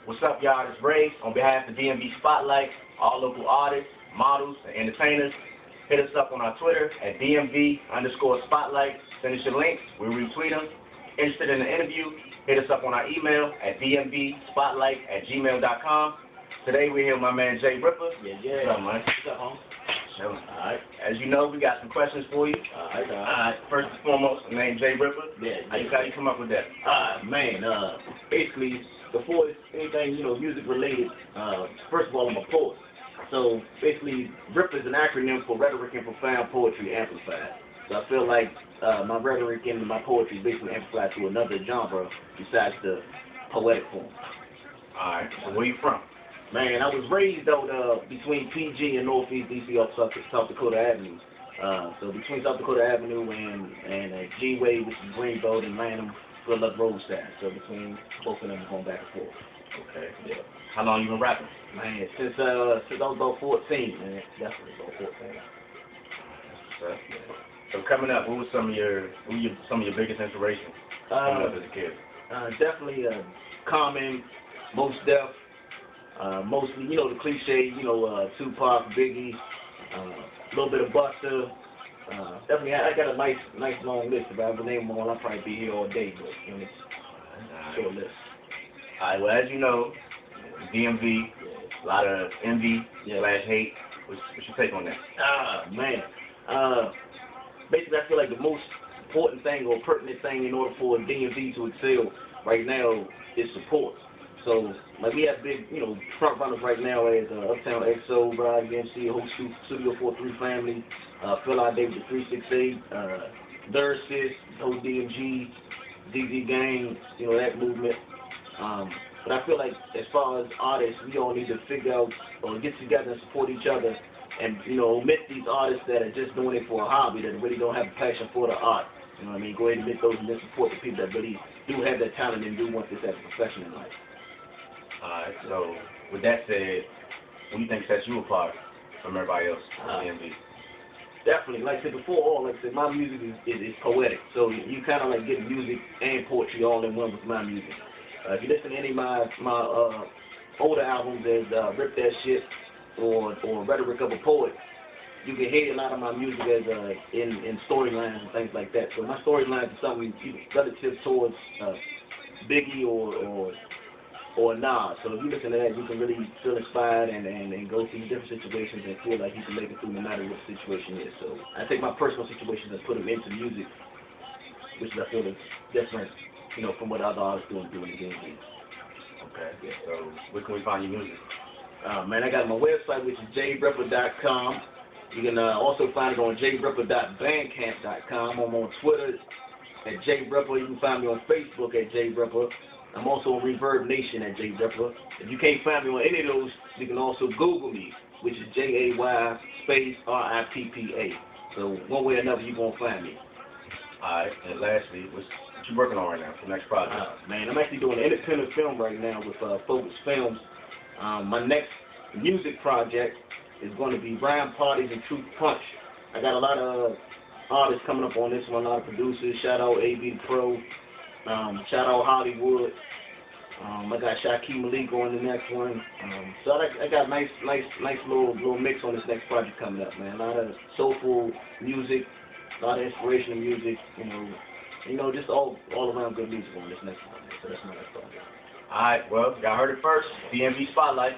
What's up, y'all? It's Ray. On behalf of DMV Spotlight, all local artists, models, and entertainers, hit us up on our Twitter at DMV_Spotlight. Send us your links. We'll retweet them. Interested in the interview, hit us up on our email at dmvspotlight@gmail.com. Today we're here with my man Jay Ripper. Yeah. What's up, man? What's up, home? Alright. As you know, we got some questions for you. Alright. First and foremost, my name Jay Ripper. Yeah. How you come up with that? Man, basically, before it's anything, music related, first of all, I'm a poet. So, basically, RIP is an acronym for Rhetoric and Profound Poetry Amplified. So I feel like my rhetoric and my poetry basically amplified to another genre besides the poetic form. Alright. So where you from? Man, I was raised out between PG and Northeast DC off South Dakota Avenue. So between South Dakota Avenue and G-Way, which is Greenbelt and Lanham, Good Luck Roadside. So between both of them, going back and forth. Okay. Yeah. How long you been rapping? Man, since I was about 14, man. Definitely about 14. So coming up, what were some of your biggest inspirations coming up as a kid? Definitely Common, Mos Def. Mostly, the cliche, Tupac, Biggie, a little bit of Buster. Definitely, I got a nice long list. If I ever name them all, I'll probably be here all day, but, short list. Alright, well, as you know, DMV, a lot of envy, /hate. What's your take on that? Man. Basically, I feel like the most important thing or pertinent thing in order for DMV to excel right now is support. So, like, we have big, front runners right now as Uptown XO, Rod MC, Whole Studio 43 Family, Phil I. David 368, Dursis, Whole DMG, ZZ Gang, that movement. But I feel like as far as artists, we all need to figure out or get together and support each other and, omit these artists that are just doing it for a hobby, that really don't have a passion for the art. You know what I mean? Go ahead and admit those and then support the people that really do have that talent and do want this as a profession in life. Alright, so with that said, what do you think sets you apart from everybody else on DMV? Definitely, like I said before, my music is poetic. So you kind of like get music and poetry all in one with my music. If you listen to any of my older albums as Rip That Shit or Rhetoric of a Poet, you can hear a lot of my music as in storylines and things like that. So my storylines is something relative towards Biggie or Nas. So if you listen to that, you can really feel inspired and go through different situations and feel like you can make it through no matter what the situation is. So I take my personal situations and put them into music, which I feel is different, from what other artists doing the game. Okay. Yeah. So where can we find your music? Man, I got my website, which is jripper.com. You can also find it on jripper.bandcamp.com. I'm on Twitter at jripper. You can find me on Facebook at jripper. I'm also on Reverb Nation at Jay Ripper. If you can't find me on any of those, you can also Google me, which is JAY_RIPPA. So one way or another, you're going to find me. Alright, and lastly, what you working on right now for the next project? Man, I'm actually doing an independent film right now with Focus Films. My next music project is going to be Rhyme Parties and Truth Punch. I got a lot of artists coming up on this one, a lot of producers. Shout out AB the Pro. Shout out Hollywood. I got Shaquille Malik on the next one. So I got nice little mix on this next project coming up, man. A lot of soulful music, a lot of inspirational music, just all around good music on this next one. So that's my next project. Alright, well, y'all heard it first. DMV Spotlight.